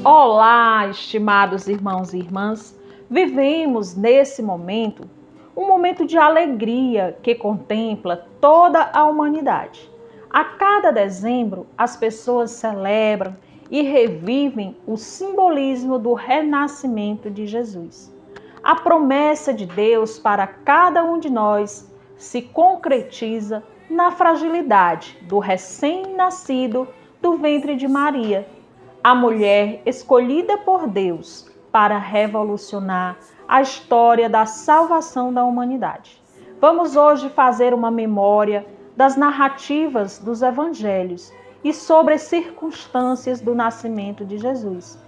Olá, estimados irmãos e irmãs. Vivemos nesse momento um momento de alegria que contempla toda a humanidade. A cada dezembro, as pessoas celebram e revivem o simbolismo do renascimento de Jesus. A promessa de Deus para cada um de nós se concretiza na fragilidade do recém-nascido do ventre de Maria, a mulher escolhida por Deus para revolucionar a história da salvação da humanidade. Vamos hoje fazer uma memória das narrativas dos evangelhos e sobre as circunstâncias do nascimento de Jesus.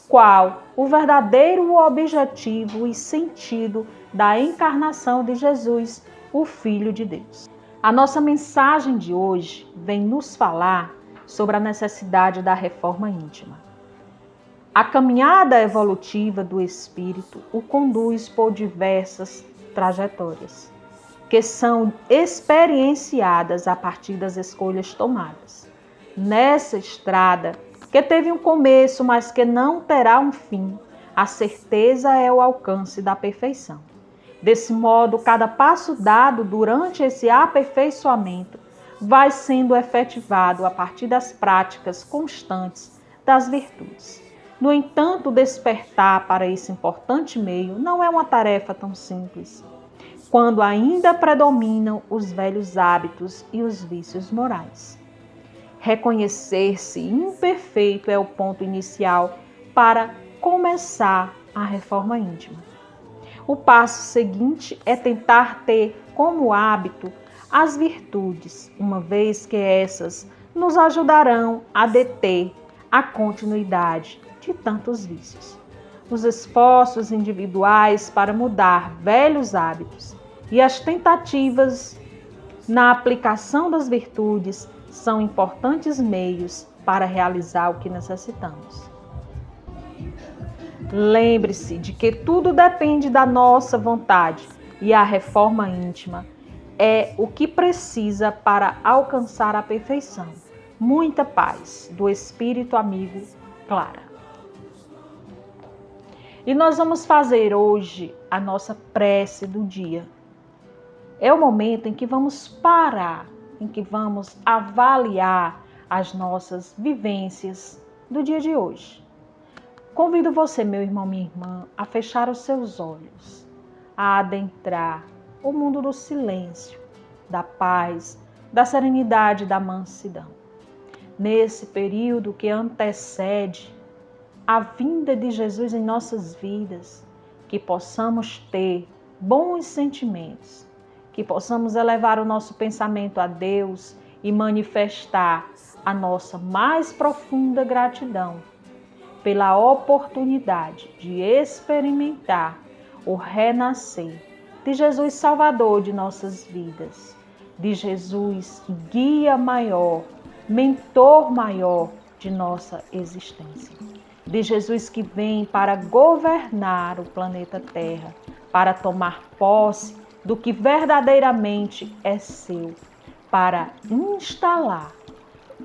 Qual o verdadeiro objetivo e sentido da encarnação de Jesus, o Filho de Deus? A nossa mensagem de hoje vem nos falar sobre a necessidade da reforma íntima. A caminhada evolutiva do espírito o conduz por diversas trajetórias, que são experienciadas a partir das escolhas tomadas. Nessa estrada, que teve um começo, mas que não terá um fim, a certeza é o alcance da perfeição. Desse modo, cada passo dado durante esse aperfeiçoamento vai sendo efetivado a partir das práticas constantes das virtudes. No entanto, despertar para esse importante meio não é uma tarefa tão simples, quando ainda predominam os velhos hábitos e os vícios morais. Reconhecer-se imperfeito é o ponto inicial para começar a reforma íntima. O passo seguinte é tentar ter como hábito as virtudes, uma vez que essas nos ajudarão a deter a continuidade de tantos vícios. Os esforços individuais para mudar velhos hábitos e as tentativas na aplicação das virtudes são importantes meios para realizar o que necessitamos. Lembre-se de que tudo depende da nossa vontade e a reforma íntima é o que precisa para alcançar a perfeição. Muita paz, do Espírito amigo Clara. E nós vamos fazer hoje a nossa prece do dia. É o momento em que vamos parar, em que vamos avaliar as nossas vivências do dia de hoje. Convido você, meu irmão, minha irmã, a fechar os seus olhos, a adentrar o mundo do silêncio, da paz, da serenidade e da mansidão. Nesse período que antecede a vinda de Jesus em nossas vidas, que possamos ter bons sentimentos, que possamos elevar o nosso pensamento a Deus e manifestar a nossa mais profunda gratidão pela oportunidade de experimentar o renascer de Jesus Salvador de nossas vidas, de Jesus guia maior, mentor maior de nossa existência, de Jesus que vem para governar o planeta Terra, para tomar posse do que verdadeiramente é seu, para instalar,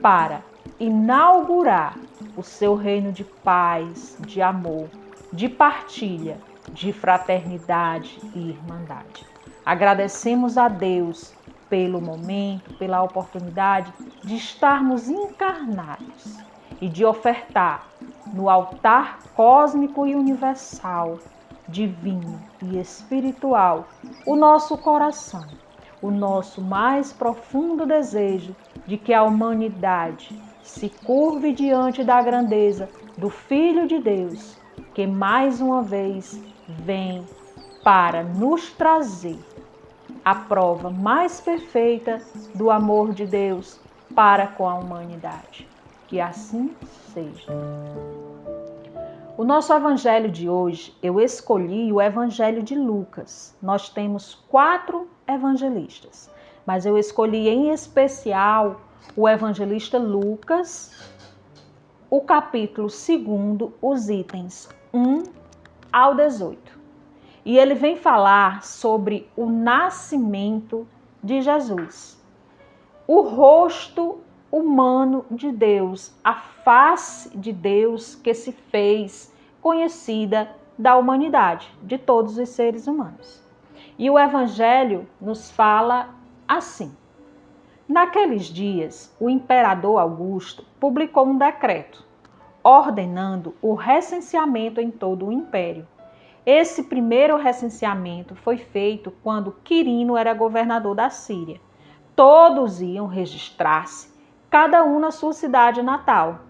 para inaugurar o seu reino de paz, de amor, de partilha, de fraternidade e irmandade. Agradecemos a Deus pelo momento, pela oportunidade de estarmos encarnados e de ofertar no altar cósmico e universal, divino e espiritual, o nosso coração, o nosso mais profundo desejo de que a humanidade se curve diante da grandeza do Filho de Deus, que mais uma vez vem para nos trazer a prova mais perfeita do amor de Deus para com a humanidade. Que assim seja. O nosso evangelho de hoje, eu escolhi o evangelho de Lucas. Nós temos 4 evangelistas, mas eu escolhi em especial o evangelista Lucas, o capítulo 2, os itens 1 ao 18. E ele vem falar sobre o nascimento de Jesus. O rosto humano de Deus, a face de Deus que se fez conhecida da humanidade, de todos os seres humanos. E o Evangelho nos fala assim: naqueles dias, o imperador Augusto publicou um decreto ordenando o recenseamento em todo o império. Esse primeiro recenseamento foi feito quando Quirino era governador da Síria. Todos iam registrar-se, cada um na sua cidade natal.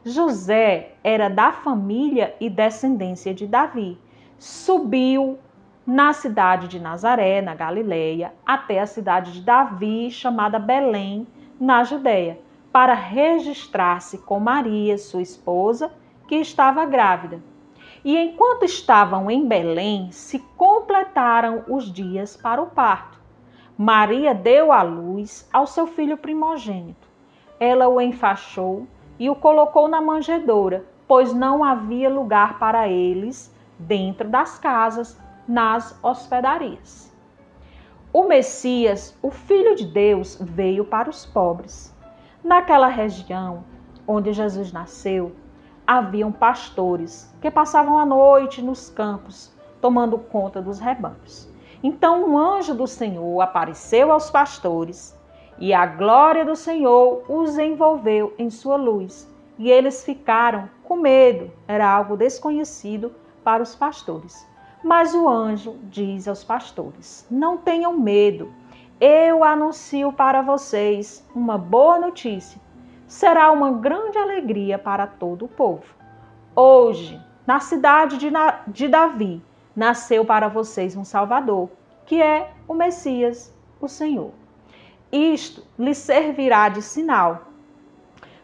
José era da família e descendência de Davi. Subiu na cidade de Nazaré, na Galileia, até a cidade de Davi, chamada Belém, na Judeia, para registrar-se com Maria, sua esposa, que estava grávida. E enquanto estavam em Belém, se completaram os dias para o parto. Maria deu à luz ao seu filho primogênito. Ela o enfaixou e o colocou na manjedoura, pois não havia lugar para eles dentro das casas, nas hospedarias. O Messias, o Filho de Deus, veio para os pobres. Naquela região onde Jesus nasceu, haviam pastores que passavam a noite nos campos, tomando conta dos rebanhos. Então um anjo do Senhor apareceu aos pastores, e a glória do Senhor os envolveu em sua luz. E eles ficaram com medo, era algo desconhecido para os pastores. Mas o anjo diz aos pastores: não tenham medo, eu anuncio para vocês uma boa notícia. Será uma grande alegria para todo o povo. Hoje, na cidade de Davi, nasceu para vocês um Salvador, que é o Messias, o Senhor. Isto lhes servirá de sinal.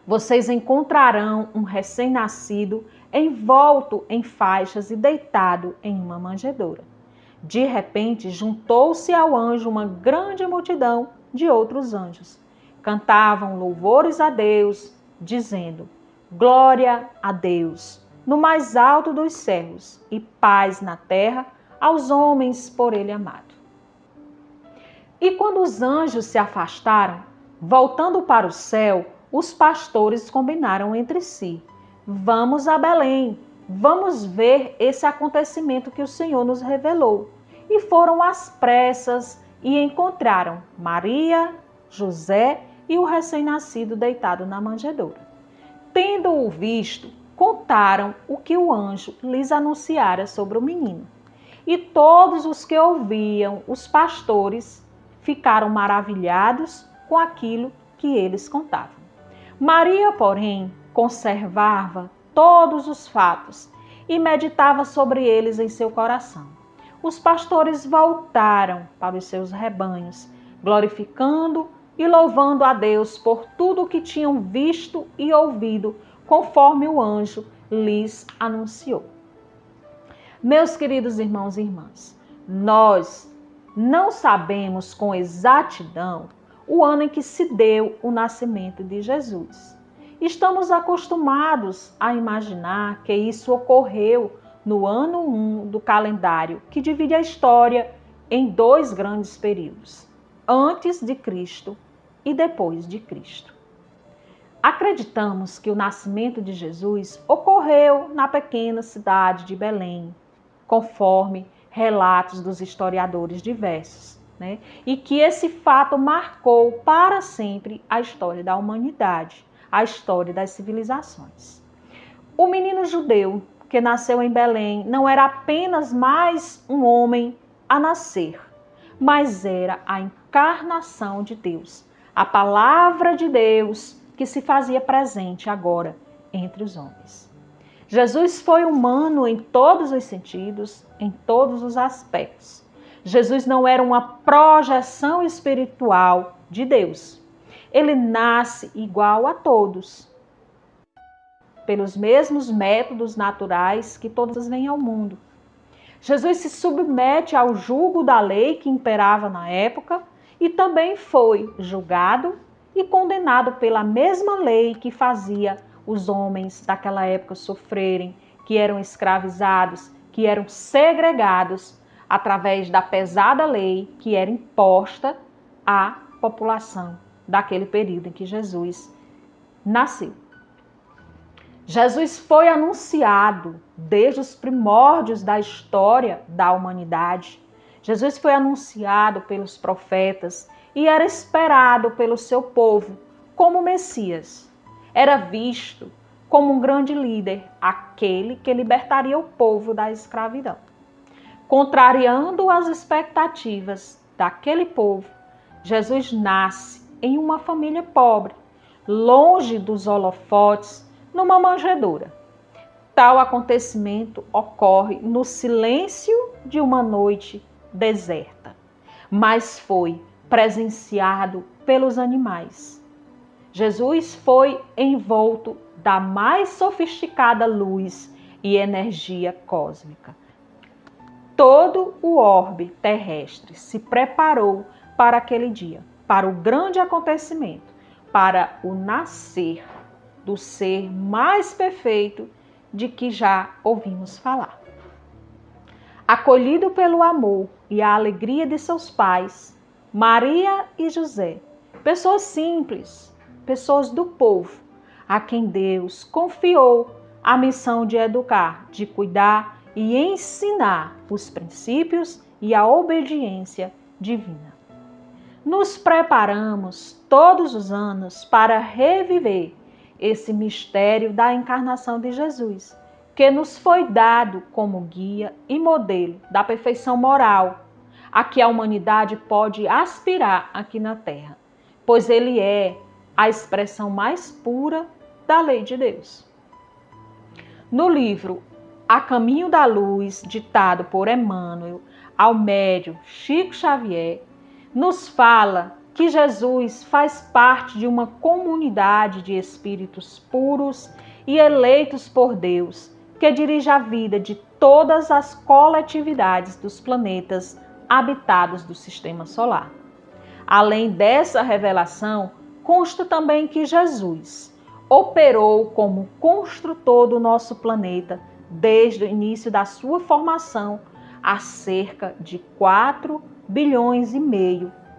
Vocês encontrarão um recém-nascido envolto em faixas e deitado em uma manjedoura. De repente, juntou-se ao anjo uma grande multidão de outros anjos. Cantavam louvores a Deus, dizendo: glória a Deus, no mais alto dos céus, e paz na terra aos homens por ele amado. E quando os anjos se afastaram, voltando para o céu, os pastores combinaram entre si: vamos a Belém, vamos ver esse acontecimento que o Senhor nos revelou. E foram às pressas e encontraram Maria, José e o recém-nascido deitado na manjedoura. Tendo-o visto, contaram o que o anjo lhes anunciara sobre o menino. E todos os que ouviam os pastores ficaram maravilhados com aquilo que eles contavam. Maria, porém, conservava todos os fatos e meditava sobre eles em seu coração. Os pastores voltaram para os seus rebanhos, glorificando e louvando a Deus por tudo o que tinham visto e ouvido, conforme o anjo lhes anunciou. Meus queridos irmãos e irmãs, nós não sabemos com exatidão o ano em que se deu o nascimento de Jesus. Estamos acostumados a imaginar que isso ocorreu no ano 1 do calendário, que divide a história em dois grandes períodos, antes de Cristo e depois de Cristo. Acreditamos que o nascimento de Jesus ocorreu na pequena cidade de Belém, conforme relatos dos historiadores diversos, e que esse fato marcou para sempre a história da humanidade, a história das civilizações. O menino judeu que nasceu em Belém não era apenas mais um homem a nascer, mas era a encarnação de Deus, a palavra de Deus que se fazia presente agora entre os homens. Jesus foi humano em todos os sentidos, em todos os aspectos. Jesus não era uma projeção espiritual de Deus. Ele nasce igual a todos, pelos mesmos métodos naturais que todos vêm ao mundo. Jesus se submete ao jugo da lei que imperava na época e também foi julgado e condenado pela mesma lei que fazia os homens daquela época sofrerem, que eram escravizados, que eram segregados através da pesada lei que era imposta à população daquele período em que Jesus nasceu. Jesus foi anunciado desde os primórdios da história da humanidade. Jesus foi anunciado pelos profetas e era esperado pelo seu povo como Messias. Era visto como um grande líder, aquele que libertaria o povo da escravidão. Contrariando as expectativas daquele povo, Jesus nasce em uma família pobre, longe dos holofotes, numa manjedoura. Tal acontecimento ocorre no silêncio de uma noite deserta, mas foi presenciado pelos animais. Jesus foi envolto da mais sofisticada luz e energia cósmica. Todo o orbe terrestre se preparou para aquele dia, para o grande acontecimento, para o nascer do ser mais perfeito de que já ouvimos falar. Acolhido pelo amor e a alegria de seus pais, Maria e José, pessoas simples, pessoas do povo, a quem Deus confiou a missão de educar, de cuidar e ensinar os princípios e a obediência divina. Nos preparamos todos os anos para reviver esse mistério da encarnação de Jesus, que nos foi dado como guia e modelo da perfeição moral a que a humanidade pode aspirar aqui na Terra, pois ele é a expressão mais pura da lei de Deus. No livro A Caminho da Luz, ditado por Emmanuel ao médium Chico Xavier, nos fala que Jesus faz parte de uma comunidade de espíritos puros e eleitos por Deus, que dirige a vida de todas as coletividades dos planetas habitados do Sistema Solar. Além dessa revelação, consta também que Jesus operou como construtor do nosso planeta desde o início da sua formação há cerca de 4,5 bilhões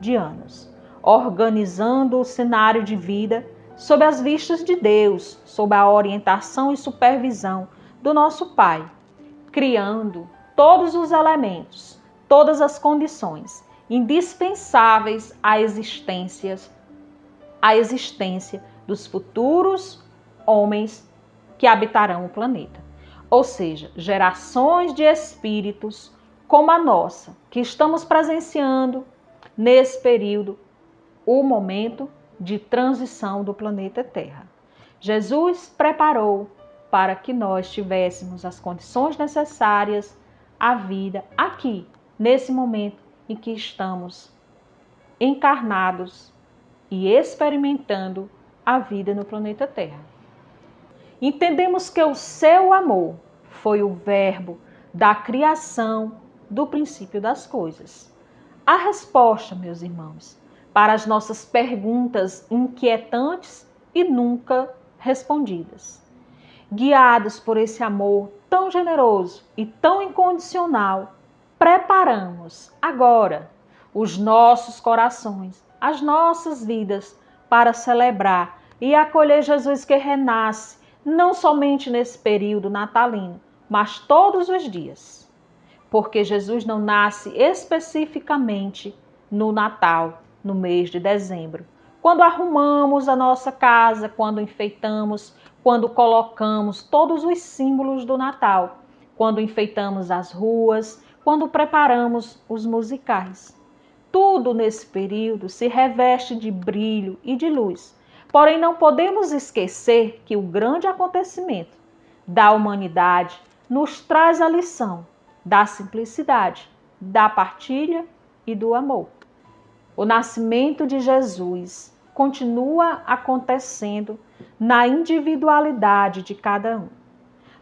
de anos, organizando o cenário de vida sob as vistas de Deus, sob a orientação e supervisão do nosso Pai, criando todos os elementos, todas as condições indispensáveis à existência dos futuros homens que habitarão o planeta. Ou seja, gerações de espíritos como a nossa, que estamos presenciando nesse período, o momento de transição do planeta Terra. Jesus preparou para que nós tivéssemos as condições necessárias à vida aqui, nesse momento em que estamos encarnados e experimentando a vida no planeta Terra. Entendemos que o seu amor foi o verbo da criação do princípio das coisas. A resposta, meus irmãos, para as nossas perguntas inquietantes e nunca respondidas. Guiados por esse amor tão generoso e tão incondicional, preparamos agora os nossos corações, as nossas vidas para celebrar e acolher Jesus que renasce, não somente nesse período natalino, mas todos os dias. Porque Jesus não nasce especificamente no Natal, no mês de dezembro. Quando arrumamos a nossa casa, quando enfeitamos, quando colocamos todos os símbolos do Natal, quando enfeitamos as ruas, quando preparamos os musicais. Tudo nesse período se reveste de brilho e de luz. Porém, não podemos esquecer que o grande acontecimento da humanidade nos traz a lição da simplicidade, da partilha e do amor. O nascimento de Jesus continua acontecendo na individualidade de cada um,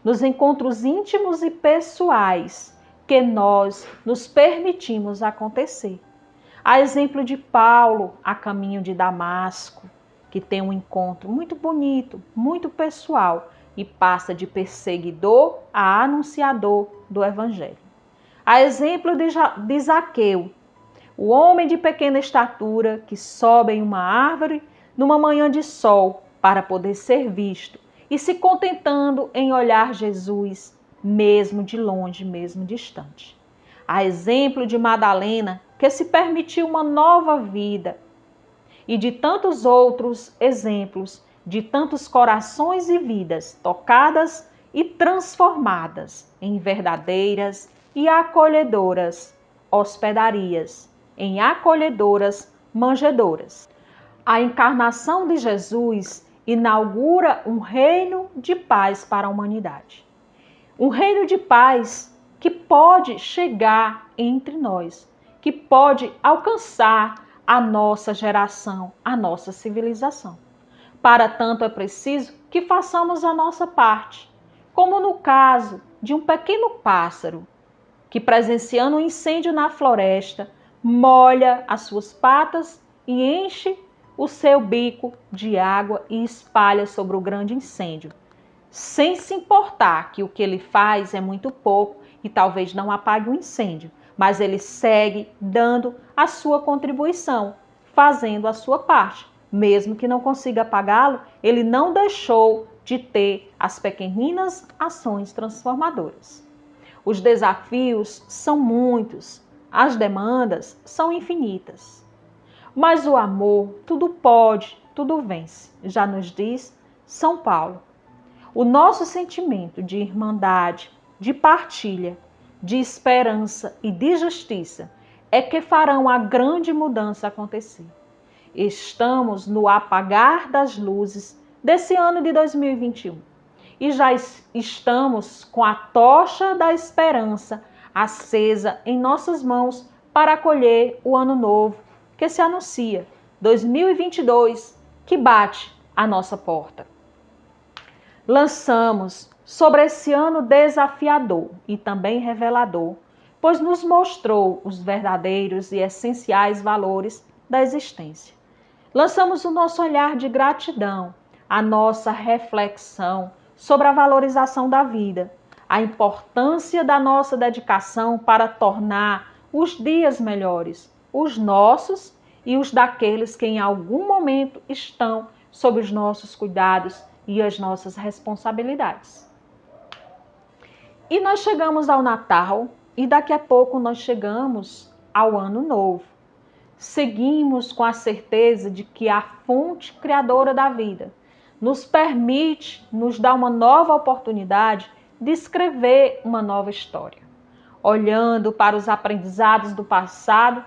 nos encontros íntimos e pessoais que nós nos permitimos acontecer. A exemplo de Paulo, a caminho de Damasco, que tem um encontro muito bonito, muito pessoal e passa de perseguidor a anunciador do Evangelho. A exemplo de Zaqueu, o homem de pequena estatura que sobe em uma árvore numa manhã de sol para poder ser visto e se contentando em olhar Jesus, mesmo de longe, mesmo distante. A exemplo de Madalena, que se permitiu uma nova vida, e de tantos outros exemplos, de tantos corações e vidas tocadas e transformadas em verdadeiras e acolhedoras hospedarias, em acolhedoras manjedoras. A encarnação de Jesus inaugura um reino de paz para a humanidade. Um reino de paz que pode chegar entre nós, que pode alcançar a nossa geração, a nossa civilização. Para tanto é preciso que façamos a nossa parte, como no caso de um pequeno pássaro que, presenciando um incêndio na floresta, molha as suas patas e enche o seu bico de água e espalha sobre o grande incêndio, sem se importar que o que ele faz é muito pouco e talvez não apague o incêndio, mas ele segue dando a sua contribuição, fazendo a sua parte. Mesmo que não consiga apagá-lo, ele não deixou de ter as pequeninas ações transformadoras. Os desafios são muitos, as demandas são infinitas. Mas o amor tudo pode, tudo vence, já nos diz São Paulo. O nosso sentimento de irmandade, de partilha, de esperança e de justiça é que farão a grande mudança acontecer. Estamos no apagar das luzes desse ano de 2021 e já estamos com a tocha da esperança acesa em nossas mãos para acolher o ano novo que se anuncia, 2022, que bate à nossa porta. Lançamos sobre esse ano desafiador e também revelador, pois nos mostrou os verdadeiros e essenciais valores da existência. Lançamos o nosso olhar de gratidão, a nossa reflexão sobre a valorização da vida, a importância da nossa dedicação para tornar os dias melhores, os nossos e os daqueles que em algum momento estão sob os nossos cuidados e as nossas responsabilidades. E nós chegamos ao Natal e daqui a pouco nós chegamos ao Ano Novo. Seguimos com a certeza de que a fonte criadora da vida nos permite, nos dá uma nova oportunidade de escrever uma nova história. Olhando para os aprendizados do passado,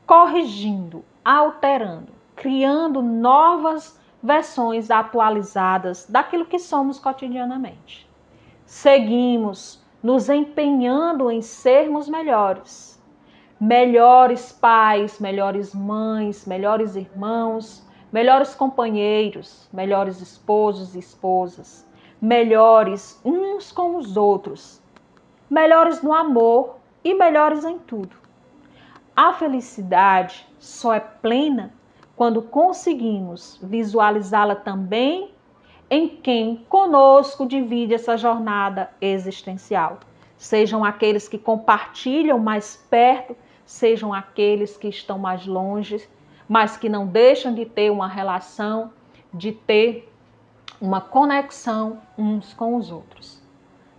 corrigindo, alterando, criando novas versões atualizadas daquilo que somos cotidianamente. Seguimos nos empenhando em sermos melhores. Melhores pais, melhores mães, melhores irmãos, melhores companheiros, melhores esposos e esposas, melhores uns com os outros, melhores no amor e melhores em tudo. A felicidade só é plena quando conseguimos visualizá-la também em quem conosco divide essa jornada existencial. Sejam aqueles que compartilham mais perto, sejam aqueles que estão mais longe, mas que não deixam de ter uma relação, de ter uma conexão uns com os outros.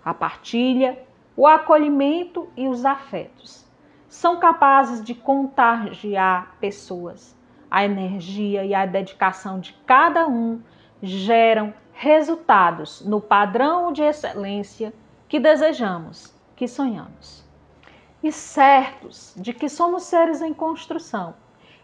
A partilha, o acolhimento e os afetos são capazes de contagiar pessoas. A energia e a dedicação de cada um geram resultados no padrão de excelência que desejamos, que sonhamos. E certos de que somos seres em construção,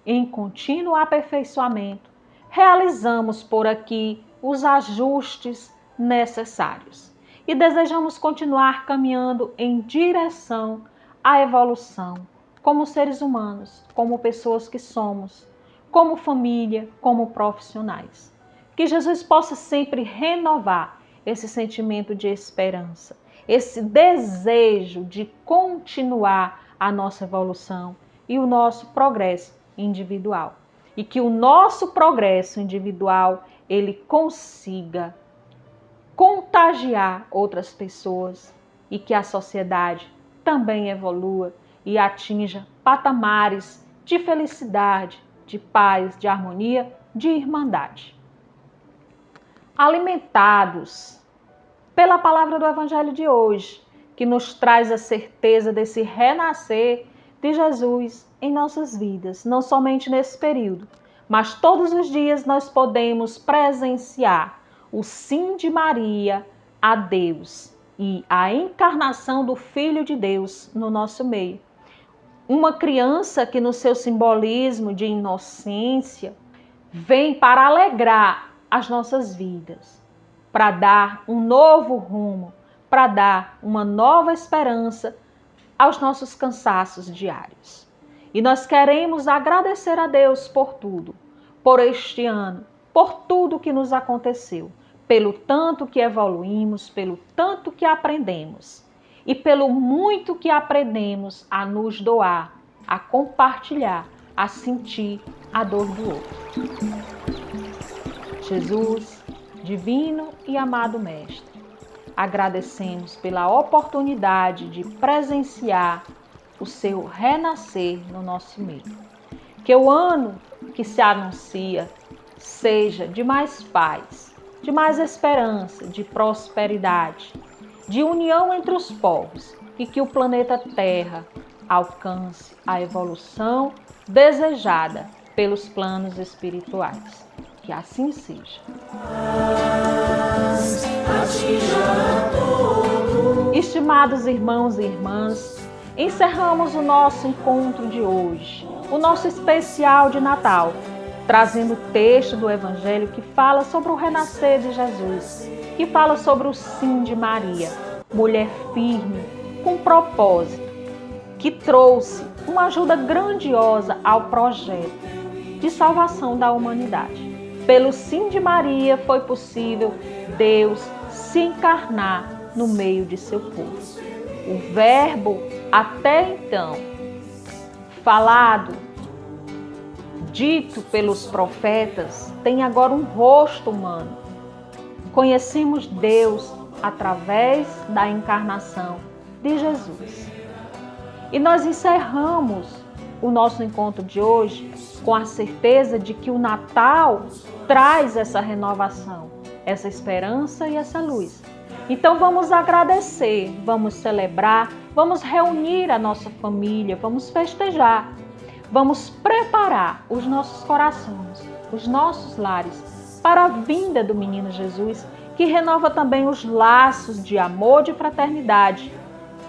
em contínuo aperfeiçoamento, realizamos por aqui os ajustes necessários e desejamos continuar caminhando em direção à evolução, como seres humanos, como pessoas que somos, como família, como profissionais. Que Jesus possa sempre renovar esse sentimento de esperança, esse desejo de continuar a nossa evolução e o nosso progresso individual. E que o nosso progresso individual, ele consiga contagiar outras pessoas e que a sociedade também evolua e atinja patamares de felicidade, de paz, de harmonia, de irmandade. alimentados pela palavra do Evangelho de hoje, que nos traz a certeza desse renascer de Jesus em nossas vidas, não somente nesse período, mas todos os dias nós podemos presenciar o sim de Maria a Deus e a encarnação do Filho de Deus no nosso meio. Uma criança que no seu simbolismo de inocência vem para alegrar as nossas vidas, para dar um novo rumo, para dar uma nova esperança aos nossos cansaços diários. E nós queremos agradecer a Deus por tudo, por este ano, por tudo que nos aconteceu, pelo tanto que evoluímos, pelo tanto que aprendemos e pelo muito que aprendemos a nos doar, a compartilhar, a sentir a dor do outro. Jesus, divino e amado Mestre, agradecemos pela oportunidade de presenciar o seu renascer no nosso meio. Que o ano que se anuncia seja de mais paz, de mais esperança, de prosperidade, de união entre os povos e que o planeta Terra alcance a evolução desejada pelos planos espirituais. Que assim seja. Estimados irmãos e irmãs, encerramos o nosso encontro de hoje, o nosso especial de Natal, trazendo o texto do Evangelho que fala sobre o renascer de Jesus, que fala sobre o sim de Maria, mulher firme, com propósito, que trouxe uma ajuda grandiosa ao projeto de salvação da humanidade. Pelo sim de Maria foi possível Deus se encarnar no meio de seu povo. O verbo até então falado, dito pelos profetas, tem agora um rosto humano. Conhecemos Deus através da encarnação de Jesus. E nós encerramos o nosso encontro de hoje com a certeza de que o Natal traz essa renovação, essa esperança e essa luz. Então vamos agradecer, vamos celebrar, vamos reunir a nossa família, vamos festejar, vamos preparar os nossos corações, os nossos lares para a vinda do menino Jesus, que renova também os laços de amor, de fraternidade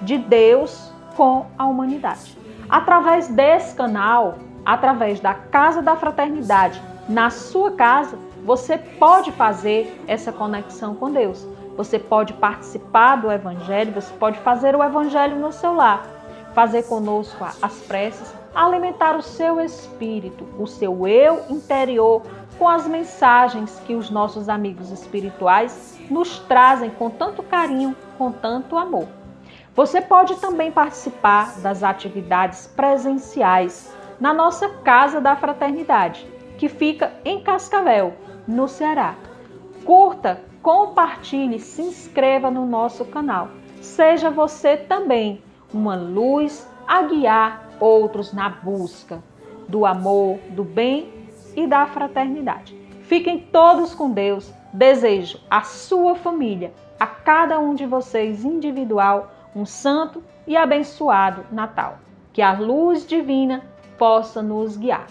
de Deus com a humanidade. Através desse canal, através da Casa da Fraternidade, na sua casa, você pode fazer essa conexão com Deus. Você pode participar do Evangelho, você pode fazer o Evangelho no seu lar, fazer conosco as preces, alimentar o seu espírito, o seu eu interior, com as mensagens que os nossos amigos espirituais nos trazem com tanto carinho, com tanto amor. Você pode também participar das atividades presenciais na nossa Casa da Fraternidade, que fica em Cascavel, no Ceará. Curta, compartilhe, se inscreva no nosso canal. Seja você também uma luz a guiar outros na busca do amor, do bem e da fraternidade. Fiquem todos com Deus. Desejo à sua família, a cada um de vocês individual, um santo e abençoado Natal. Que a luz divina possa nos guiar.